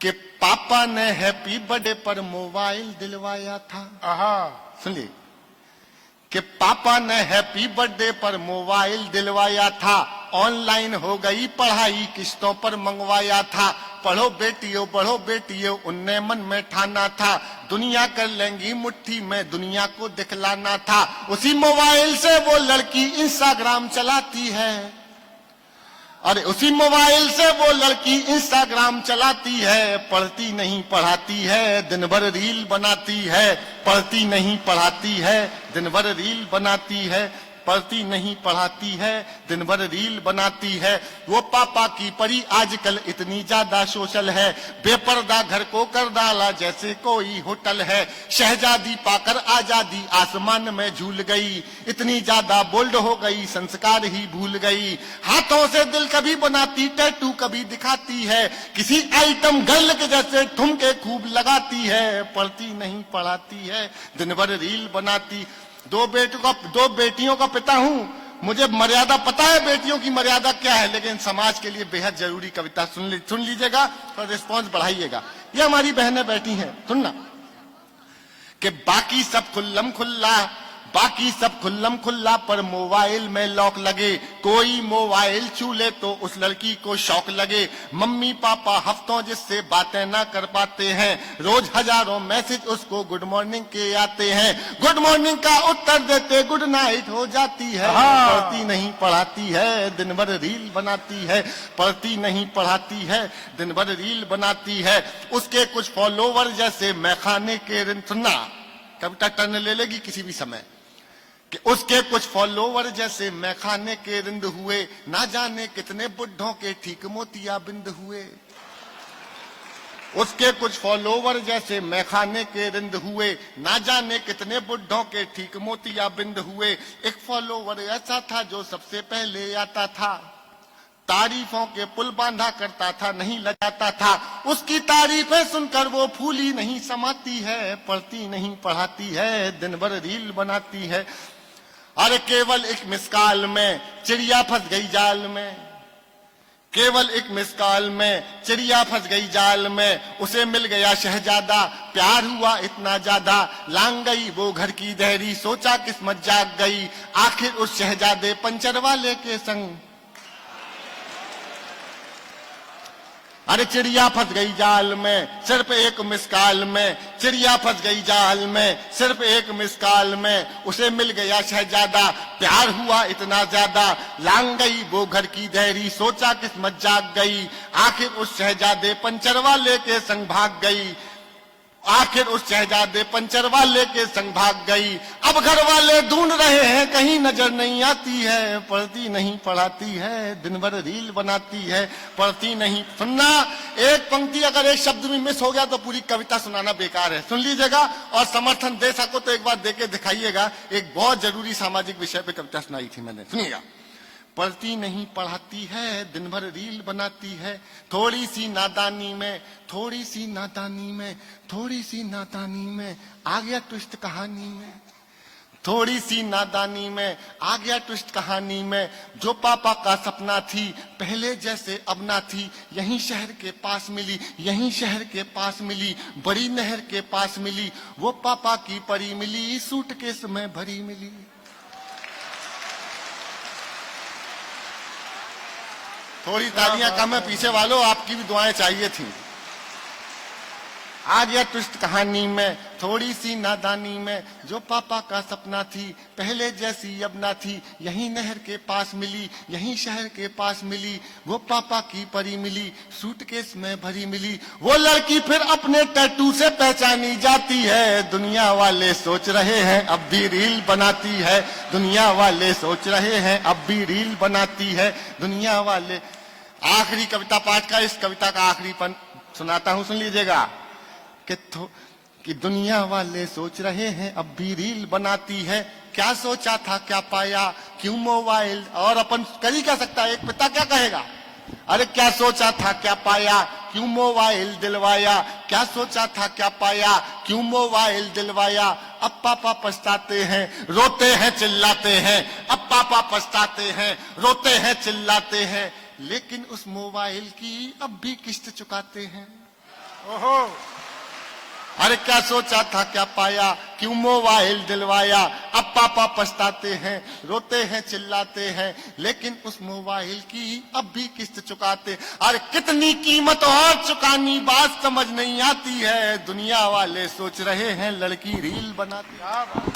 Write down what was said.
कि पापा ने हैप्पी बर्थडे पर मोबाइल दिलवाया था। सुनिए कि पापा ने हैप्पी बर्थडे पर मोबाइल दिलवाया था, ऑनलाइन हो गई पढ़ाई किस्तों पर मंगवाया था। पढ़ो बेटियों उनने मन में ठाना था, दुनिया कर लेंगी मुट्ठी में दुनिया को दिखलाना था। उसी मोबाइल से वो लड़की इंस्टाग्राम चलाती है, अरे उसी मोबाइल से वो लड़की इंस्टाग्राम चलाती है। पढ़ती नहीं पढ़ाती है, दिन भर रील बनाती है। पढ़ती नहीं पढ़ाती है, दिन भर रील बनाती है। पढ़ती नहीं पढ़ाती है, दिन भर रील बनाती है। वो पापा की परी आजकल इतनी ज्यादा सोशल है, बेपर्दा घर को कर डाला जैसे कोई होटल है। शहजादी पाकर आजादी आसमान में झूल गई, इतनी ज्यादा बोल्ड हो गई संस्कार ही भूल गई। हाथों से दिल कभी बनाती, टैटू कभी दिखाती है, किसी आइटम गर्ल के जैसे ठुमके खूब लगाती है। पढ़ती नहीं पढ़ाती है, दिन भर रील बनाती। दो बेटियों का पिता हूं, मुझे मर्यादा पता है बेटियों की मर्यादा क्या है, लेकिन समाज के लिए बेहद जरूरी कविता सुन लीजिएगा और रिस्पॉन्स बढ़ाइएगा। ये हमारी बहनें बैठी हैं, सुनना कि बाकी सब खुल्लम खुल्ला पर मोबाइल में लॉक लगे। कोई मोबाइल छू ले तो उस लड़की को शौक लगे। मम्मी पापा हफ्तों जिससे बातें ना कर पाते हैं, रोज हजारों मैसेज उसको गुड मॉर्निंग के आते हैं। गुड मॉर्निंग का उत्तर देते गुड नाइट हो जाती है। पढ़ती नहीं पढ़ाती है, दिन भर रील बनाती है। पढ़ती नहीं पढ़ाती है, दिन भर रील बनाती है। उसके कुछ फॉलोवर जैसे मैखाने के रिंद, सुनना कविता टर्न ले लेगी किसी भी समय, कि उसके कुछ फॉलोवर जैसे मैखाने के रिंद हुए। ना जाने कितने बुढ़ों के ठीक मोतिया बिंद हुए। उसके कुछ फॉलोवर जैसे मैखाने के रिंद हुए, ना जाने कितने बुढ़ों के ठीक मोतिया बिंद हुए। एक फॉलोवर ऐसा था जो सबसे पहले आता था, तारीफों के पुल बांधा करता था, नहीं लगाता था। उसकी तारीफें सुनकर वो फूली नहीं समाती है। पढ़ती नहीं पढ़ाती है, दिन भर रील बनाती है। अरे केवल एक मिसकाल में चिड़िया फंस गई जाल में, केवल एक मिसकाल में चिड़िया फंस गई जाल में। उसे मिल गया शहजादा, प्यार हुआ इतना ज्यादा। लांग गई वो घर की देहरी, सोचा किस्मत जाग गई। आखिर उस शहजादे पंचर वाले के संग, अरे चिड़िया फंस गई जाल में सिर्फ एक मिसकाल में। चिड़िया फंस गई जाल में सिर्फ एक मिसकाल में। उसे मिल गया शहजादा, प्यार हुआ इतना ज्यादा। लांग गई वो घर की देहरी, सोचा किस्मत जाग गई। आखिर उस शहजादे पंचर वाले के संग भाग गई। आखिर उस शहजादे पंचर वाले के संग भाग गई। अब घर वाले ढूंढ रहे हैं, कहीं नजर नहीं आती है। पढ़ती नहीं पढ़ाती है, दिन भर रील बनाती है। पढ़ती नहीं, सुनना एक पंक्ति अगर एक शब्द में मिस हो गया तो पूरी कविता सुनाना बेकार है। सुन लीजिएगा और समर्थन दे सको तो एक बार दे के दिखाइएगा। एक बहुत जरूरी सामाजिक विषय पे कविता सुनाई थी मैंने, सुनिएगा। पढ़ती नहीं पढ़ाती है, दिन भर रील बनाती है। थोड़ी सी नादानी में आ गया ट्विस्ट कहानी में। थोड़ी सी नादानी में आ गया ट्विस्ट कहानी में। जो पापा का सपना थी पहले जैसे अब ना थी। यहीं शहर के पास मिली, बड़ी नहर के पास मिली। वो पापा की परी मिली, सूटकेस में भरी मिली। थोड़ी तालियां कम है पीछे वालों, आपकी भी दुआएं चाहिए थी। आ गया ट्विस्ट कहानी में, थोड़ी सी नादानी में। जो पापा का सपना थी पहले जैसी अब ना थी। यहीं नहर के पास मिली, यहीं शहर के पास मिली। वो पापा की परी मिली, सूटकेस में भरी मिली। वो लड़की फिर अपने टैटू से पहचानी जाती है। दुनिया वाले सोच रहे हैं अब भी रील बनाती है। दुनिया वाले सोच रहे हैं अब भी रील बनाती है। दुनिया वाले, आखिरी कविता पाठ का, इस कविता का आखिरी पन सुनाता हूं, सुन लीजिएगा। कि दुनिया वाले सोच रहे हैं अब भी रील बनाती है। क्या सोचा था क्या पाया, क्यों मोबाइल, और अपन कर ही क्या सकता है, एक पिता क्या कहेगा। अरे क्या सोचा था क्या पाया, क्यों मोबाइल दिलवाया। क्या सोचा था क्या पाया, क्यों मोबाइल दिलवाया। अब पापा पछताते हैं, रोते हैं चिल्लाते हैं। अब पापा पछताते हैं, रोते हैं चिल्लाते हैं। लेकिन उस मोबाइल की अब भी किस्त चुकाते हैं। ओहो, अरे क्या सोचा था क्या पाया, क्यों मोबाइल दिलवाया। अब पापा पछताते हैं, रोते हैं, चिल्लाते हैं, लेकिन उस मोबाइल की अब भी किस्त चुकाते। अरे कितनी कीमत और चुकानी, बात समझ नहीं आती है। दुनिया वाले सोच रहे हैं लड़की रील बनाती। क्या बात।